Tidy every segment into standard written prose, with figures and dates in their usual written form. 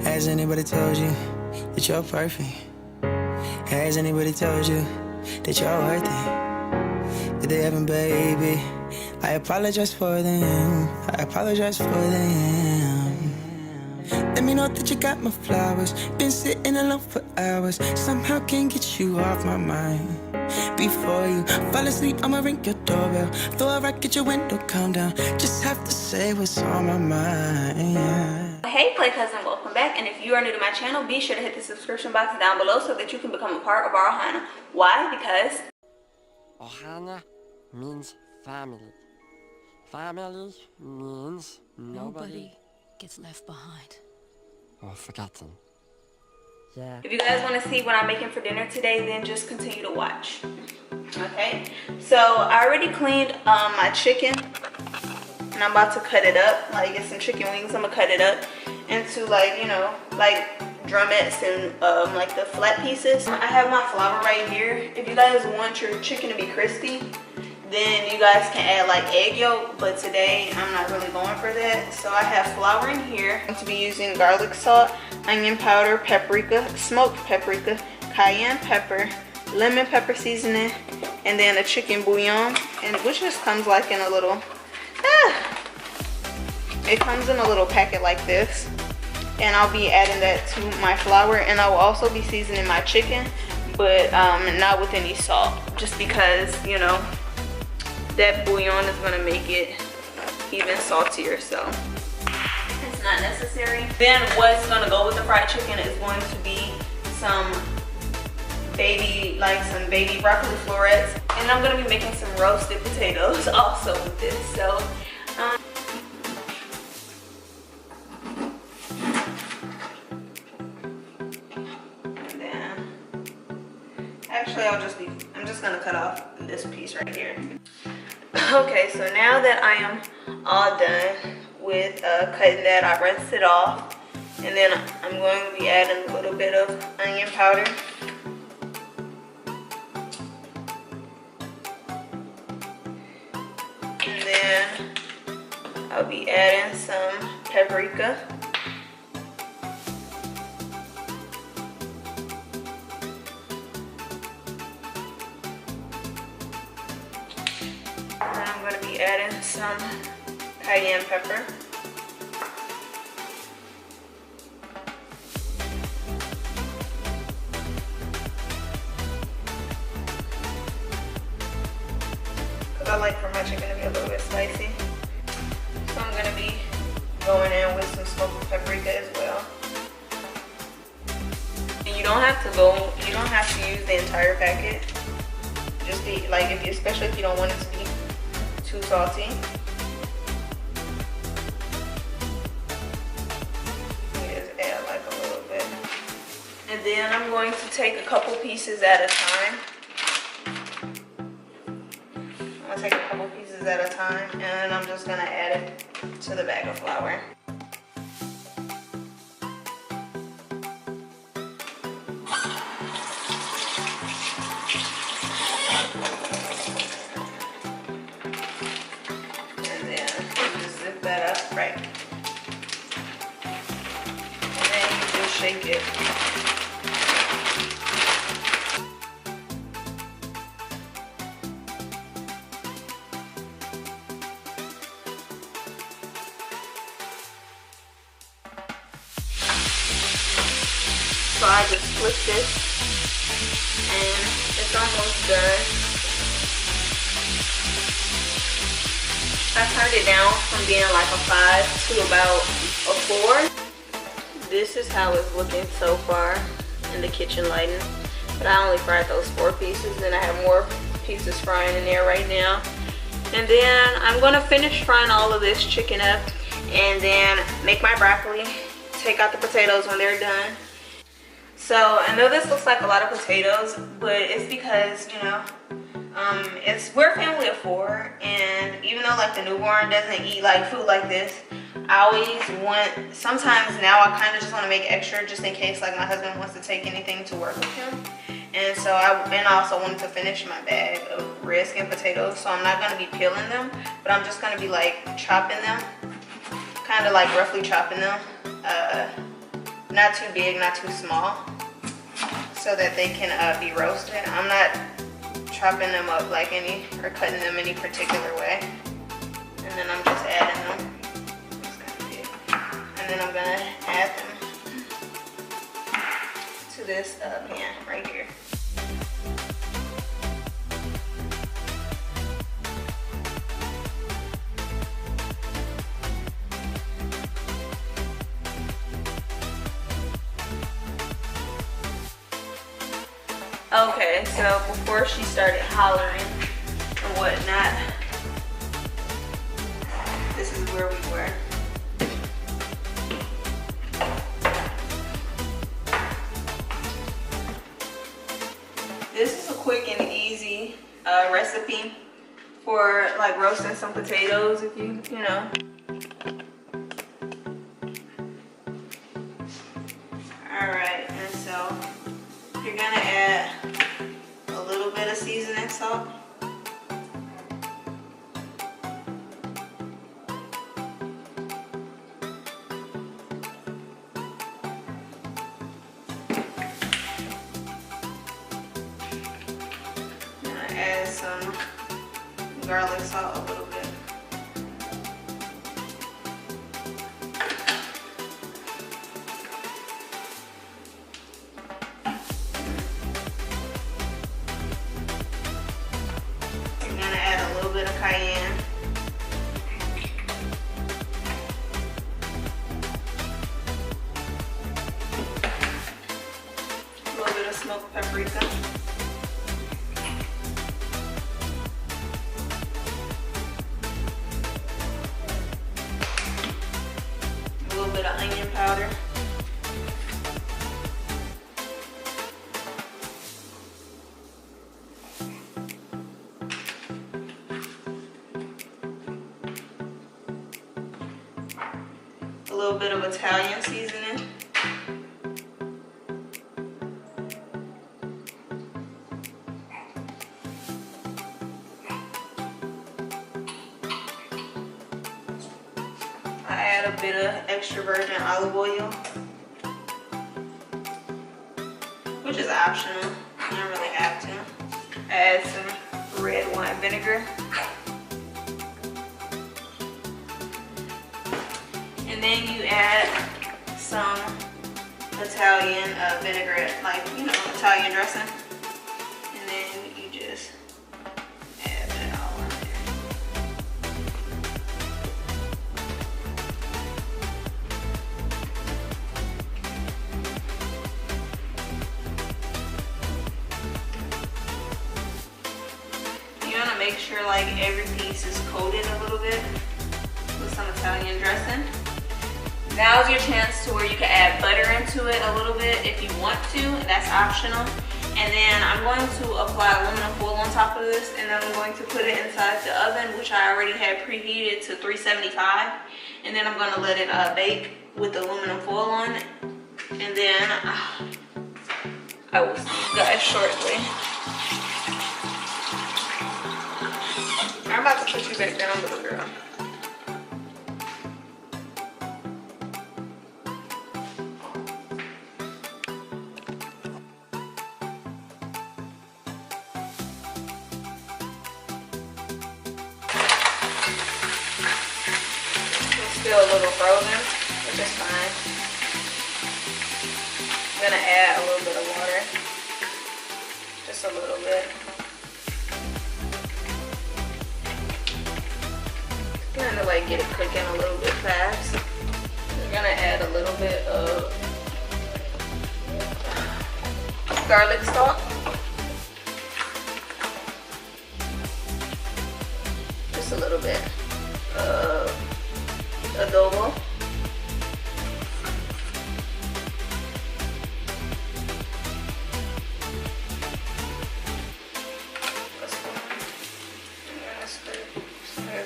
Has anybody told you that you're perfect? Has anybody told you that you're worth it? If they haven't, baby, I apologize for them. I apologize for them. Let me know that you got my flowers. Been sitting alone for hours. Somehow can't get you off my mind. Before you fall asleep, I'ma ring your doorbell. Throw a rock at your window, calm down. Just have to say what's on my mind. Hey Play Cousin, welcome back. And if you are new to my channel, be sure to hit the subscription box down below so that you can become a part of our Ohana. Why? Because Ohana means family. Family means nobody gets left behind or forgotten. Yeah. if you guys want to see what I'm making for dinner today, then just continue to watch. Okay, so I already cleaned my chicken and I'm about to cut it up. Like, it's some chicken wings. I'm gonna cut it up into, like, you know, like drumettes and like the flat pieces. I have my flour right here. If you guys want your chicken to be crispy, then you guys can add like egg yolk, but today I'm not really going for that. So I have flour in here. I'm going to be using garlic salt, onion powder, paprika, smoked paprika, cayenne pepper, lemon pepper seasoning, and then a chicken bouillon, and which just comes like in a little it comes in a little packet like this. And I'll be adding that to my flour, and I will also be seasoning my chicken, but not with any salt, just because, you know, that bouillon is going to make it even saltier, so it's not necessary. Then what's going to go with the fried chicken is going to be some baby broccoli florets, and I'm going to be making some roasted potatoes also with this. So and then actually I'm just going to cut off this piece right here. Okay, so now that I am all done with cutting that, I rinsed it off, and then I'm going to be adding a little bit of onion powder. And then I'll be adding some paprika. I'm going to be adding some cayenne pepper. Because I like for my chicken to be a little bit spicy. So I'm going to be going in with some smoked paprika as well. And you don't have to use the entire packet. Just be like, especially if you don't want it to be too salty. Just add like a little bit. And then I'm going to take a couple pieces at a time. I'm going to take a couple pieces at a time, and then I'm just going to add it to the bag of flour. That up, right? And then you just shake it. So I just flip this, and it's almost done. I turned it down from being like a 5 to about a 4. This is how it's looking so far in the kitchen lighting. But I only fried those 4 pieces, and I have more pieces frying in there right now. And then I'm going to finish frying all of this chicken up, and then make my broccoli, take out the potatoes when they're done. So I know this looks like a lot of potatoes, but it's because, you know, we're a family of 4, and even though like the newborn doesn't eat like food like this, I always want, sometimes now I kind of just want to make extra just in case like my husband wants to take anything to work with him. And so I also wanted to finish my bag of red skin potatoes, so I'm not going to be peeling them, but I'm just going to be like chopping them, kind of like roughly chopping them not too big, not too small, so that they can be roasted. I'm not chopping them up like or cutting them any particular way. And then I'm just adding them. It's kind of big. And then I'm gonna add them to this pan right here. Okay, so before she started hollering and whatnot, this is where we were. This is a quick and easy recipe for like roasting some potatoes if you know. Alright, and so you're gonna add a little bit of seasoning salt. Add some garlic salt a little bit. You're gonna add a little bit of cayenne. A little bit of smoked paprika. A little bit of onion powder. A little bit of Italian seasoning. I add a bit of extra virgin olive oil, which is optional. You don't really have to. Add some red wine vinegar. And then you add some Italian vinaigrette, like, Italian dressing. And then you just add that all in there. You want to make sure like every piece is coated a little bit with some Italian dressing. Now's your chance to where you can add butter into it a little bit if you want to. That's optional. And then I'm going to apply aluminum foil on top of this, and then I'm going to put it inside the oven, which I already had preheated to 375. And then I'm going to let it bake with the aluminum foil on it. And then I will see you guys shortly. I'm about to put you back down, little girl. Still a little frozen, which is fine. I'm gonna add a little bit of water, just a little bit. Kind of like get it cooking a little bit fast. We're gonna add a little bit of garlic salt. Just a little bit of adobo.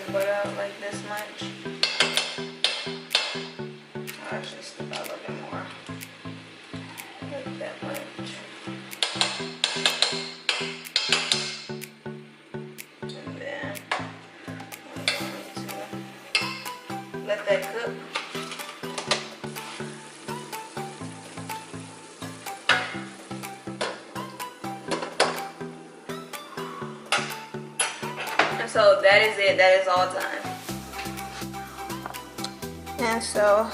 Spread out like this much. Actually, scoop out a little bit more. Like that much. And then I'm going to let that cook. So that is it. That is all done. And so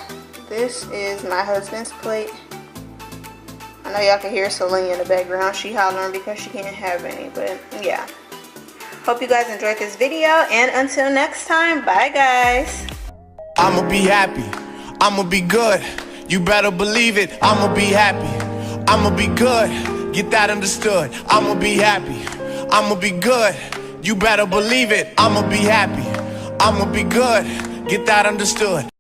this is my husband's plate. I know y'all can hear Celine in the background. She hollering because she can't have any, but yeah. Hope you guys enjoyed this video, and until next time, bye guys. I'ma be happy, I'ma be good. You better believe it, I'ma be happy, I'ma be good. Get that understood. I'ma be happy, I'ma be good. You better believe it, I'ma be happy, I'ma be good. Get that understood.